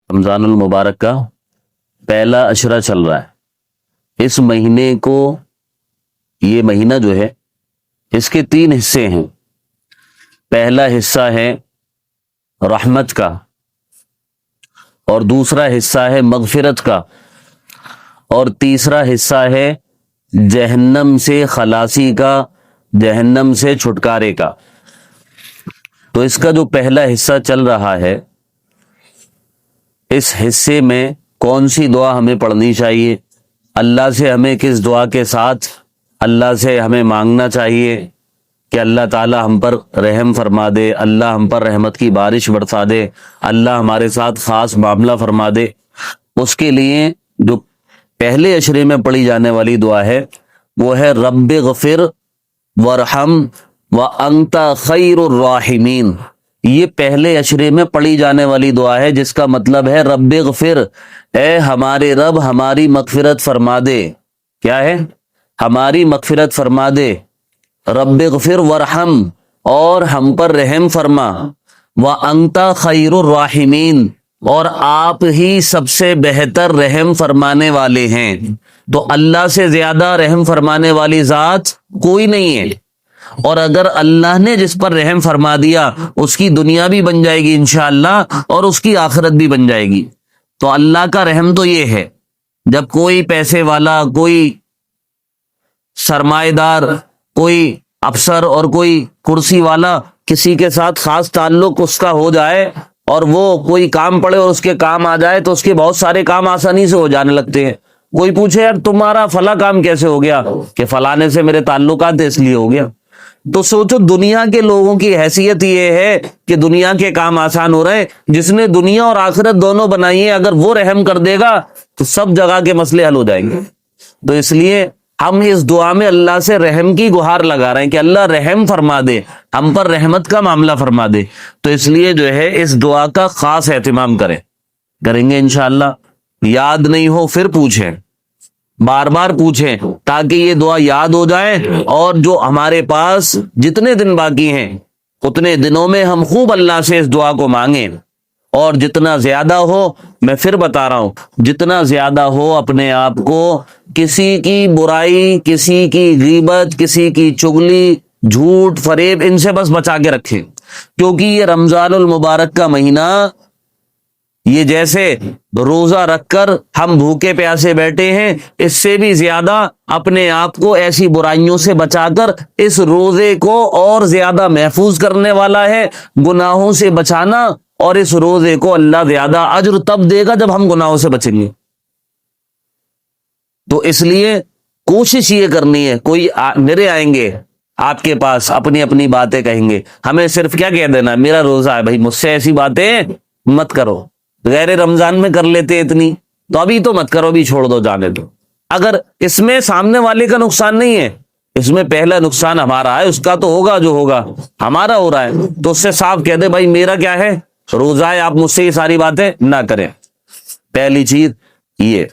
رمضان المبارک کا پہلا اشرہ چل رہا ہے۔ اس مہینے کو، یہ مہینہ جو ہے اس کے 3 حصے ہیں۔ پہلا حصہ ہے رحمت کا، اور دوسرا حصہ ہے مغفرت کا، اور تیسرا حصہ ہے جہنم سے خلاصی کا، جہنم سے چھٹکارے کا۔ تو اس کا جو پہلا حصہ چل رہا ہے، اس حصے میں کون سی دعا ہمیں پڑھنی چاہیے، اللہ سے ہمیں کس دعا کے ساتھ اللہ سے ہمیں مانگنا چاہیے کہ اللہ تعالی ہم پر رحم فرما دے، اللہ ہم پر رحمت کی بارش برسا دے، اللہ ہمارے ساتھ خاص معاملہ فرما دے۔ اس کے لیے جو پہلے اشرے میں پڑھی جانے والی دعا ہے وہ ہے رب اغفر وارحم وانت خیر الراحمین۔ یہ پہلے اشرے میں پڑھی جانے والی دعا ہے، جس کا مطلب ہے رب اغفر، اے ہمارے رب ہماری مغفرت فرما دے۔ کیا ہے؟ ہماری مغفرت فرما دے۔ رب اغفر وارحم، اور ہم پر رحم فرما، وانت خیر الراحمین، اور آپ ہی سب سے بہتر رحم فرمانے والے ہیں۔ تو اللہ سے زیادہ رحم فرمانے والی ذات کوئی نہیں ہے، اور اگر اللہ نے جس پر رحم فرما دیا اس کی دنیا بھی بن جائے گی انشاءاللہ، اور اس کی آخرت بھی بن جائے گی۔ تو اللہ کا رحم تو یہ ہے، جب کوئی پیسے والا، کوئی سرمایہ دار، کوئی افسر اور کوئی کرسی والا کسی کے ساتھ خاص تعلق اس کا ہو جائے، اور وہ کوئی کام پڑے اور اس کے کام آ جائے، تو اس کے بہت سارے کام آسانی سے ہو جانے لگتے ہیں۔ کوئی پوچھے یار تمہارا فلاں کام کیسے ہو گیا، کہ فلانے سے میرے تعلقات اس لیے ہو گیا۔ تو سوچو، دنیا کے لوگوں کی حیثیت یہ ہے کہ دنیا کے کام آسان ہو رہے ہیں، جس نے دنیا اور آخرت دونوں بنائی ہے، اگر وہ رحم کر دے گا تو سب جگہ کے مسئلے حل ہو جائیں گے۔ تو اس لیے ہم اس دعا میں اللہ سے رحم کی گہار لگا رہے ہیں کہ اللہ رحم فرما دے، ہم پر رحمت کا معاملہ فرما دے۔ تو اس لیے جو ہے اس دعا کا خاص اہتمام کریں گے انشاءاللہ۔ یاد نہیں ہو پھر پوچھیں، بار بار پوچھیں، تاکہ یہ دعا یاد ہو جائے، اور جو ہمارے پاس جتنے دن باقی ہیں اتنے دنوں میں ہم خوب اللہ سے اس دعا کو مانگیں۔ اور جتنا زیادہ ہو، میں پھر بتا رہا ہوں، جتنا زیادہ ہو اپنے آپ کو کسی کی برائی، کسی کی غیبت، کسی کی چغلی، جھوٹ، فریب، ان سے بس بچا کے رکھیں، کیونکہ یہ رمضان المبارک کا مہینہ، یہ جیسے روزہ رکھ کر ہم بھوکے پیاسے بیٹھے ہیں، اس سے بھی زیادہ اپنے آپ کو ایسی برائیوں سے بچا کر اس روزے کو اور زیادہ محفوظ کرنے والا ہے۔ گناہوں سے بچانا، اور اس روزے کو اللہ زیادہ اجر تب دے گا جب ہم گناہوں سے بچیں گے۔ تو اس لیے کوشش یہ کرنی ہے، کوئی میرے آئیں گے آپ کے پاس، اپنی اپنی باتیں کہیں گے، ہمیں صرف کیا کہہ دینا، میرا روزہ ہے بھائی، مجھ سے ایسی باتیں مت کرو۔ غیر رمضان میں کر لیتے اتنی، تو ابھی تو مت کرو، ابھی چھوڑ دو، جانے دو۔ اگر اس میں سامنے والے کا نقصان نہیں ہے، اس میں پہلا نقصان ہمارا ہے، اس کا تو ہوگا جو ہوگا، ہمارا ہو رہا ہے، تو اس سے صاف کہہ دے بھائی میرا کیا ہے، روزہ ہے، آپ مجھ سے یہ ساری باتیں نہ کریں۔ پہلی چیز یہ،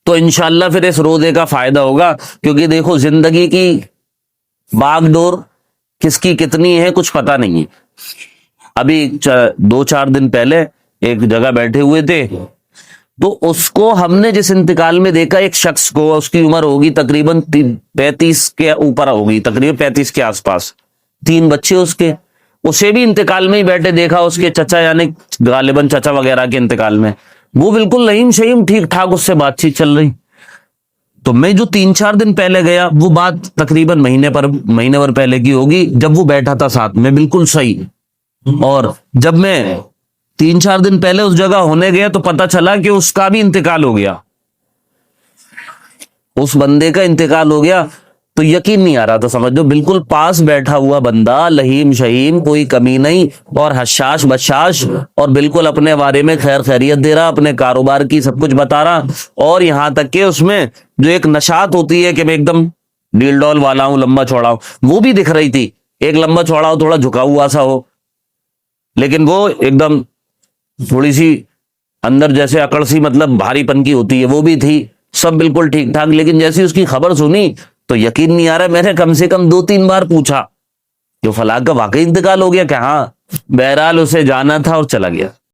تو انشاءاللہ پھر اس روزے کا فائدہ ہوگا، کیونکہ دیکھو زندگی کی باغ ڈور کس کی کتنی ہے کچھ پتہ نہیں ہے۔ ابھی 2-4 دن پہلے ایک جگہ بیٹھے ہوئے تھے، تو اس کو ہم نے جس انتقال میں دیکھا، ایک شخص کو، اس کی عمر ہوگی تقریباً 35 کے اوپر ہوگی، تقریباً 35 کے آس پاس، 3 بچے اس کے، اسے بھی انتقال میں ہی بیٹھے دیکھا، اس کے چچا، یعنی غالباً چچا وغیرہ کے انتقال میں، وہ بالکل رحیم شہیم ٹھیک ٹھاک اس سے بات چیت چل رہی۔ تو میں جو 3-4 دن پہلے گیا، وہ بات تقریباً مہینے بھر پہلے کی ہوگی، جب وہ بیٹھا تھا ساتھ میں، بالکل صحیح۔ اور جب میں 3-4 دن پہلے اس جگہ ہونے گیا تو پتا چلا کہ اس کا بھی انتقال ہو گیا، اس بندے کا انتقال ہو گیا۔ تو یقین نہیں آ رہا تھا، سمجھو بالکل پاس بیٹھا ہوا بندہ، لہیم شہیم، کوئی کمی نہیں، اور حشاش بشاش، اور بالکل اپنے بارے میں خیر خیریت دے رہا، اپنے کاروبار کی سب کچھ بتا رہا، اور یہاں تک کہ اس میں جو ایک نشاط ہوتی ہے کہ میں ایک دم ڈیل ڈول والا ہوں، لمبا چوڑا ہوں، وہ بھی دکھ رہی تھی۔ ایک لمبا چوڑا ہو، تھوڑا جھکا ہوا سا ہو، لیکن وہ ایک دم تھوڑی سی اندر جیسے اکڑ سی، مطلب بھاری پن کی ہوتی ہے، وہ بھی تھی، سب بالکل ٹھیک ٹھاک۔ لیکن جیسی اس کی خبر سنی تو یقین نہیں آ رہا، میں نے کم سے کم 2-3 بار پوچھا کہ فلاں کا واقعی انتقال ہو گیا کہ ہاں، بہرحال اسے جانا تھا اور چلا گیا۔